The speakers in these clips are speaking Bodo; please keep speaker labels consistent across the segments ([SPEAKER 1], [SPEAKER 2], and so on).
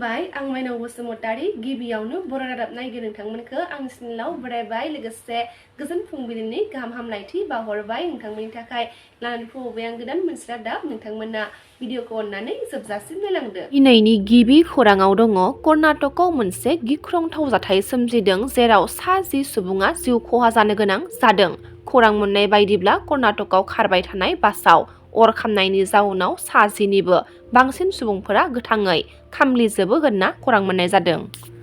[SPEAKER 1] खुलुमबाय आं माइनाव बसुमतारी गिबियावनो बर' रादाब नायगिरि नोंथांमोनखौ आंनि चेनेलाव बरायबाय लोगोसे गोजोन फुंबिलिनि गाहाम हामलायथि बावहरबाय नोंथांमोननि थाखाय लानानै फैबाय आं गोदान मोनसे रादाब नोंथांमोना भिडिअखौ अननानै जोबजासिम नायलांदो। दिनैनि गिबि खौराङाव दङ कर्नाटकआव मोनसे गिख्रंथाव जाथाय सोमजिदों जेराव 10 सुबुङा जिउ खहा जानो गोनां जादों। खौरां मोननाय बायदिब्ला कर्नाटकआव खारबाय थानाय बासआव अर खामनायनि जाउनाव 10निबो बांसिन सुबुंफोरा गोथाङै खामलिजोबो होनना खौरां मोननाय जादों।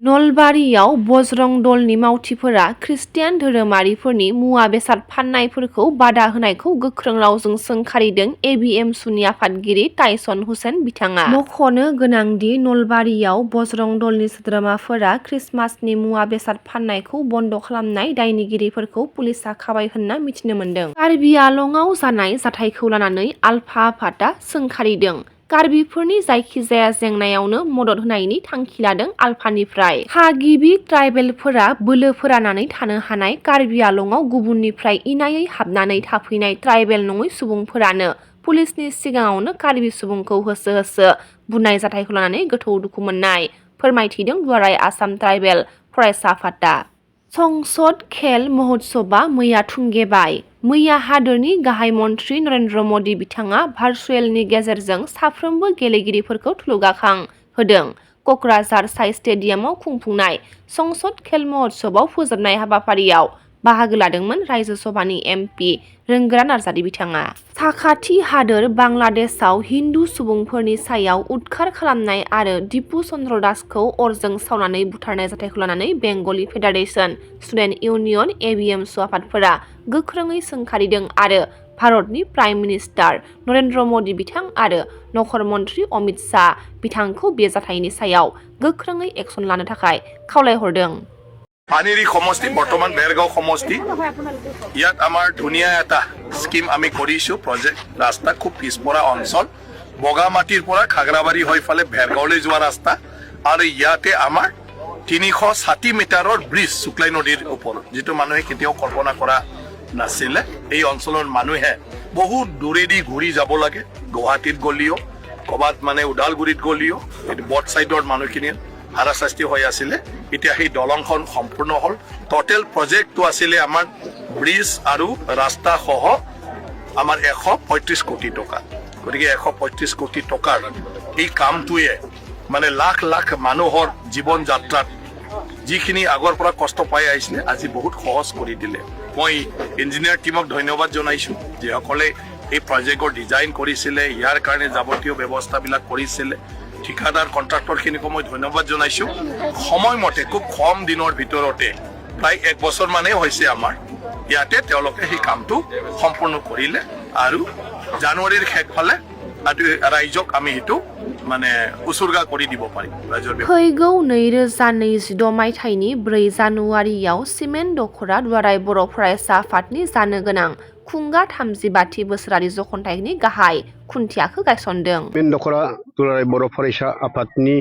[SPEAKER 1] नलबारियाव बजरं दलनि मावथिफोरा खृष्टियान धोरोमारिफोरनि मुवा बेसाद फाननायफोरखौ बादा होनायखौ गोख्रों रावजों सोंखारिदों एबिएमसुनि आफादगिरि टाइसन हुसेन बिथाङा। मख'नो गोनांदि नलबारियाव बजरं दलनि सोद्रोमाफोरा ख्रिस्टमासनि मुवा बेसाद फाननायखौ बन्द' खालामनाय दायनिगिरिफोरखौ पुलिसा खाबाय होनना मिथिनो मोन्दों। कार्बि आलंआव जानाय जाथायखौ लानानै आलफा आफादआ सोंखारिदों। कार्बिफोरनि जायखिजाया जेंनायावनो मदद होनायनि थांखि लादों आलफानिफ्राय। थागिबि ट्राइबेलफोरा बोलो फोरानानै थानो हानाय कार्बि आलंआव गुबुननिफ्राय इनायै हाबनानै थाफैनाय ट्राइबेल नङै सुबुंफोरानो पुलिसनि सिगाङावनो कार्बि सुबुंखौ होसो होसो बुनाय जाथायखौ लानानै गोथौ दुखु मोननाय फोरमायथिदों दुलाराय आसाम ट्राइबेल फरायसा आफादआ। संसद खेल महोत्सबआ मैया थुंगेबाय। मैया हादोरनि गाहाय मन्त्रि नरेन्द्र मदि बिथाङा भार्चुएलनि गेजेरजों साफ्रोमबो गेलेगिरिफोरखौ थुलुंगाखां होदों। क'क्राझार साइ स्टेडियामाव खुंफुंनाय संसद खेल महोत्सबआव फोजोबनाय हाबाफारियाव बाहागो लादोंमोन रायजो सभानि एमपि रोंगोरा नार्जारि बिथाङा। साखाथि हादोर बांलादेशआव हिन्दु सुबुंफोरनि सायाव उदखार खालामनाय आरो दिपु चन्द्र दासखौ अरजों सावनानै बुथारनाय जाथायखौ लानानै बेंगलि फेडारेशन स्टुडेन्ट इउनियन एबिएमसु आफादफोरा गोख्रोङै सोंखारिदों आरो भारतनि प्राइम मिनिस्टार नरेन्द्र मदि बिथां आरो नखर मन्त्रि अमित शाह बिथांखौ बे जाथायनि सायाव गोख्रोङै एक्सन लानो थाखाय खावलायहरदों।
[SPEAKER 2] পানীৰী সমষ্টি বৰ্তমান বেৰগাঁও সমষ্টি ইয়াত আমাৰ ধুনীয়া এটা স্কিম আমি কৰিছো প্ৰজেক্ট ৰাস্তা খুব পিছপৰা অঞ্চল বগামাটিৰ পৰা খাগৰাবাৰী হৈ ফালে বেৰগাঁৱলৈ যোৱা ৰাস্তা আৰু ইয়াতে আমাৰ 360 মিটাৰৰ ব্ৰিজ শুক্লাই নদীৰ ওপৰত যিটো মানুহে কেতিয়াও কল্পনা কৰা নাছিলে। এই অঞ্চলৰ মানুহে বহুত দূৰেদি ঘূৰি যাব লাগে গুৱাহাটীত গলিও ক'ৰবাত মানে ওদালগুৰিত গলিও বট চাইডৰ মানুহখিনিৰ হাৰাশাস্তি হৈ আছিলে। এতিয়া সেই দলংখন সম্পূৰ্ণ হ'ল। টোটেল প্ৰজেক্টটো আছিলে আমাৰ ব্ৰিজ আৰু ৰাস্তা সহ আমাৰ 135 কোটি টকা। গতিকে 135 কোটি টকাৰ এই কামটোৱে মানে লাখ লাখ মানুহৰ জীৱন যাত্ৰাত যিখিনি আগৰ পৰা কষ্ট পাই আহিছিলে আজি বহুত সহজ কৰি দিলে। মই ইঞ্জিনিয়াৰ টিমক ধন্যবাদ জনাইছো যিসকলে এই প্ৰজেক্টৰ ডিজাইন কৰিছিলে ইয়াৰ কাৰণে যাৱতীয় ব্যৱস্থাবিলাক কৰিছিলে। ঠিকাদাৰ কণ্ট্ৰাক্টৰখিনিকো মই ধন্যবাদ জনাইছো। সময়মতে খুব কম দিনৰ ভিতৰতে প্ৰায় 1 বছৰ মানে হৈছে আমাৰ ইয়াতে তেওঁলোকে সেই কামটো সম্পূৰ্ণ কৰিলে আৰু জানুৱাৰীৰ শেষফালে ৰাইজক আমি সেইটো মানে উচৰ্গা কৰি দিব পাৰিম।
[SPEAKER 1] फैगौ 2026 मायथाइनि 4 जानुवारियाव सिमेन्ट दख'रा दुलाराय बर' फरायसा आफादनि जानो गोनां खुंगा 35थि बोसोरारि जखनथाइनि गाहाय खुन्थियाखौ गायसनदों।
[SPEAKER 3] सिमेन्ट दख'रा दुलाराय बर' फरायसा आफादनि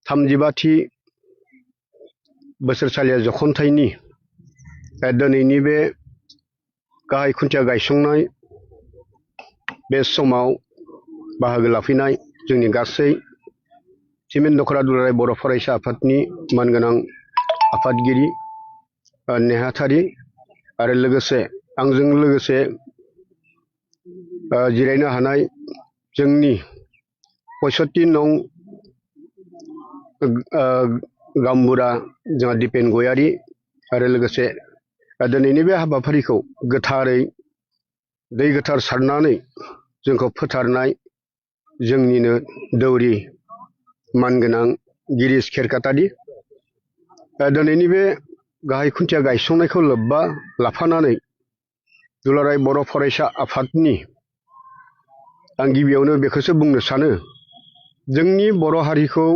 [SPEAKER 3] 35थि बोसोरसालिया जखनथाइनि दिनैनि बे गाहाय खुन्थिया गायसंनाय बे समाव बाहागो लाफैनाय जोंनि गासै सिमेन्ट दख'रा दुलाराय बर' फरायसा आफादनि मानगोनां आफादगिरि नेहाथारि आरो लोगोसे आंजों लोगोसे जिरायनो हानाय जोंनि 65 नं गामबुरा जोंहा दिपेन गयारि आरो लोगोसे दिनैनि बे हाबाफारिखौ गोथारै दै गोथार सारनानै जोंखौ फोथारनाय जोंनिनो दौरि मानगोनां गिरिश खेरखातारि दिनैनि बे गाहाय खुन्थिया गायसंनायखौ लोब्बा लाफानानै दुलाराय बर' फरायसा आफादनि आं गिबियावनो बेखौसो बुंनो सानो जोंनि बर' हारिखौ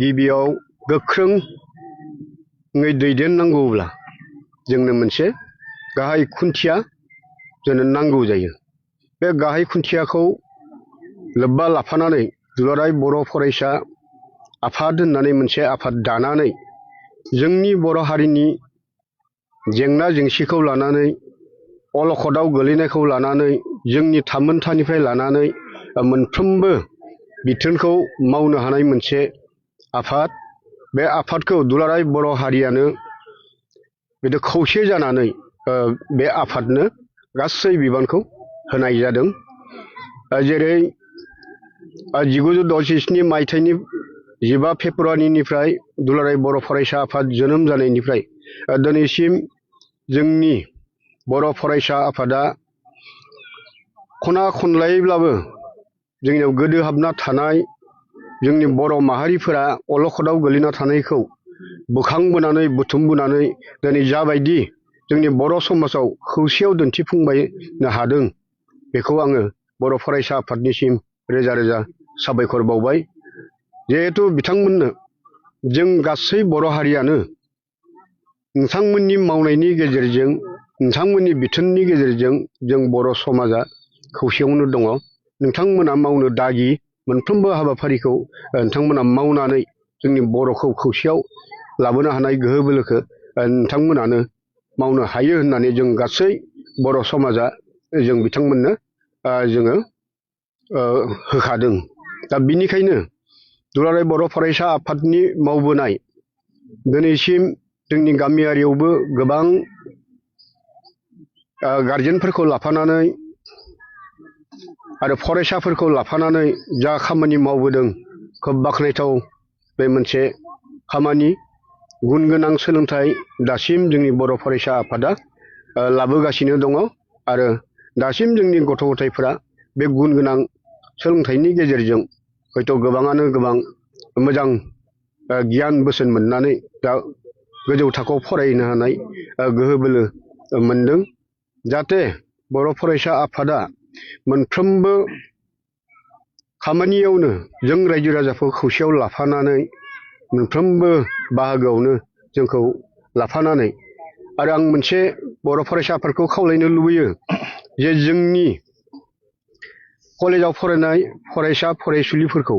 [SPEAKER 3] गिबियाव गोख्रोङै दैदेननांगौब्ला जोंनो मोनसे गाहाय खुन्थिया जोंनो नांगौ जायो। बे गाहाय खुन्थियाखौ लोब्बा लाफानानै दुलाराय बर' फरायसा आफाद होननानै मोनसे आफाद दानानै जोंनि बर' हारिनि जेंना जेंसिखौ लानानै अलखदाव गोलैनायखौ लानानै जोंनि थामोनथानिफ्राय लानानै मोनफ्रोमबो बिथोनखौ मावनो हानाय मोनसे आफाद। बे आफादखौ दुलाराय बर' हारियानो बिदि खौसे जानानै बे आफादनो गासै बिबानखौ होनाय जादों। जेरै 1967 मायथाइनि 15 फेब्रुवारिनिफ्राय दुलाराय बर' फरायसा आफाद जोनोम जानायनिफ्राय दिनैसिम जोंनि बर' फरायसा आफादा खना खनलायैब्लाबो जोंनियाव गोदो हाबना थानाय जोंनि बर' माहारिफोरा अलखदाव गोलैना थानायखौ बोखांबोनानै बुथुमबोनानै दिनै जाबायदि जोंनि बर' समाजाव खौसेयाव दिन्थिफुंबायनो हादों, बेखौ आङो बर' फरायसा आफादनिसिम रोजा रोजा साबायखर बावबाय। जिहेथु बिथांमोननो जों गासै बर' हारियानो नोंथांमोननि मावनायनि गेजेरजों, नोंथांमोननि बिथोननि गेजेरजों जों बर' समाजा खौसेयावनो दङ। नोंथांमोना मावनो दागि मोनफ्रोमबो हाबाफारिखौ नोंथांमोना मावनानै जोंनि बर'खौ खौसेयाव लाबोनो हानाय गोहो बोलोखौ नोंथांमोनानो मावनो हायो होननानै जों गासै बर' समाजा जों बिथांमोननो जोङो होखादों। दा बिनिखायनो दुलाराय बर' फरायसा आफादनि मावबोनाय दिनैसिम जोंनि गामियारियावबो गोबां गारजेनफोरखौ लाफानानै आरो फरायसाफोरखौ लाफानानै जा खामानि मावबोदों, खोब बाख्नायथाव बे मोनसे खामानि। गुन गोनां सोलोंथाइ दासिम जोंनि बर' फरायसा आफादा लाबोगासिनो दङ आरो दासिम जोंनि गथ' गथायफोरा बे गुन गोनां सोलोंथाइनि गेजेरजों हयथ' गोबाङानो गोबां मोजां गियान बोसोन मोननानै दा गोजौ थाखोआव फरायनो हानाय गोहो बोलो मोनदों। जाहाथे बर' फरायसा आफादा मोनफ्रोमबो खामानियावनो जों रायजो राजाखौ खौसेयाव लाफानानै मोनफ्रोमबो बाहागोआवनो जोंखौ लाफानानै, आरो आं मोनसे बर' फरायसाफोरखौ खावलायनो लुबैयो जे जोंनि कलेजाव फरायनाय फरायसा फरायसुलिफोरखौ